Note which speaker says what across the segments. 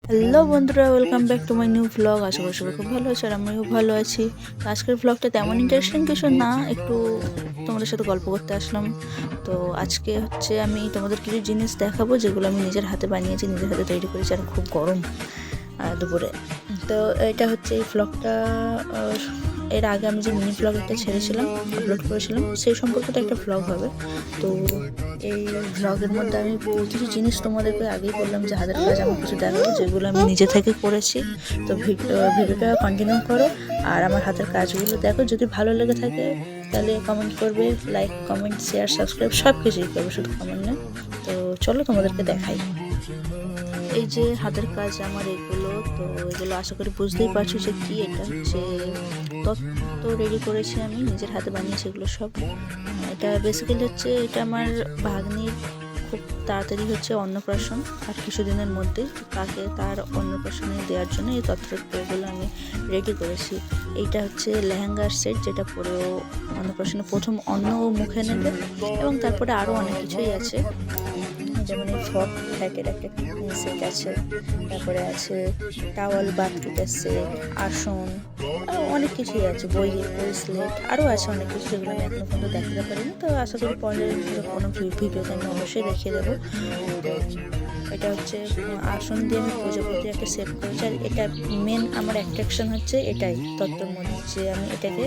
Speaker 1: Hello বন্ধুরা, welcome back to my new vlog. আশা করি সবাই খুব ভালো আছে আর আমিও ভালো আছি। তো আজকের ভ্লগটা তেমন ইন্টারেস্টিং কিছু না, একটু তোমাদের সাথে গল্প করতে আসলাম। তো আজকে হচ্ছে আমি তোমাদের কিছু জিনিস দেখাবো যেগুলো আমি নিজের হাতে বানিয়েছি, নিজের হাতে তৈরি করেছি। আর খুব গরম দুপুরে। তো এটা হচ্ছে এই ভ্লগটা। এর আগে আমি যে মিনি ভ্লগ একটা ছেড়েছিলাম, আপলোড করেছিলাম, সেই সম্পর্কিত একটা ভ্লগ হবে। তো এই ভ্লগের মধ্যে আমি কিছু জিনিস তোমাদেরকে আগেই বললাম যে হাতের কাজ আমার কিছু দেখাবো যেগুলো আমি নিজে থেকে করেছি। তো ভিডিওটা কন্টিনিউ করো আর আমার হাতের কাজগুলো দেখো। যদি ভালো লেগে থাকে তাহলে কমেন্ট করবে, লাইক কমেন্ট শেয়ার সাবস্ক্রাইব সব কিছুই করবে, শুধু কমেন্ট না। তো চলো তোমাদেরকে দেখাই। এই যে হাতের কাজ আমার এগুলো, তো এগুলো আশা করি বুঝতেই পারছো যে কি। এটা হচ্ছে তত্ত্ব রেডি করেছি, আমি নিজের হাতে বানিয়েছি এগুলো সব। এটা বেসিক্যালি হচ্ছে, এটা আমার ভাগ্নির খুব তাড়াতাড়ি হচ্ছে অন্নপ্রাশন, আর কিছুদিনের মধ্যেই তাকে তার অন্নপ্রাশনে দেওয়ার জন্য এই তত্ত্বগুলো আমি রেডি করেছি। এইটা হচ্ছে লেহেঙ্গার সেট, যেটা পরেও অন্নপ্রাশনে প্রথম অন্ন ও মুখে নেবে, এবং তারপরে আরও অনেক কিছুই আছে। যেমন এই ফ্রক হ্যাটের একটা সেট আছে, তারপরে আছে টাওয়াল বাথরুমের সেট, আসন, অনেক কিছুই আছে, বই স্লেট, আরও আছে অনেক কিছু যেগুলো আমি এখনো পর্যন্ত দেখাতে পারিনি। তো আশা করি পরে কোনো ভিডিওতে আমি অবশ্যই দেখিয়ে দেবো। তো এটা হচ্ছে আসন দিয়ে আমি প্রজাপতি একটা সেট করেছি। আর এটা মেন আমার অ্যাট্রাকশন হচ্ছে এটাই তত্ত্বর মধ্যে, যে আমি এটাকে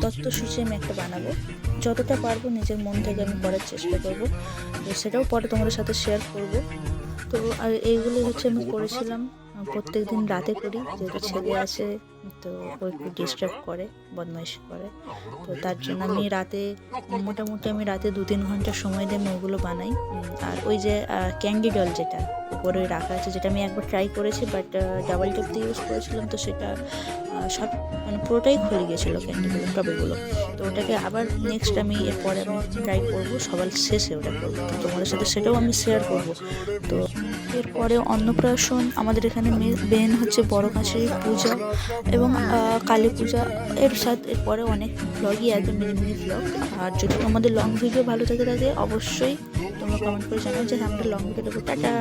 Speaker 1: তত্ত্বসূচি আমি একটা বানাবো। যতটা পারবো নিজের মন থেকে আমি করার চেষ্টা করবো, তো সেটাও পরে তোমাদের সাথে শেয়ার করব। তো আর এইগুলো হচ্ছে আমি করেছিলাম, প্রত্যেক দিন রাতে করি, যেহেতু ছেলে আছে তো ও একটু ডিস্টার্ব করে, বদমাইশি করে। তো তার জন্য আমি রাতে মোটামুটি 2-3 ঘন্টা সময় দিয়ে আমি ওগুলো বানাই। আর ওই যে ক্যান্ডি ডল যেটা উপরে রাখা আছে, যেটা আমি একবার ট্রাই করেছি, বাট ডাবল টেপ দিয়ে ইউজ করেছিলাম, তো সেটা সব মানে পুরোটাই খুলে গিয়েছিলো ক্যান্ডিগুলো, টবেগুলো। তো ওটাকে আবার নেক্সট আমি এরপরে আমি ট্রাই করবো, সবার শেষে ওটা করবো, তো তোমাদের সাথে সেটাও আমি শেয়ার করবো। তো এরপরে অন্নপ্রাশন, আমাদের এখানে মেন হচ্ছে বড় কাছের পূজা এবং কালী পূজা। এর সাথে এরপরে অনেক ভ্লগই আছে, মিনি মিনি ভ্লগ। আর যদি তোমাদের লং ভিডিও ভালো থাকে অবশ্যই তোমরা কমেন্ট করে জানাও যে হ্যাঁ আমরা লং ভিডিও দেবো। টাটা।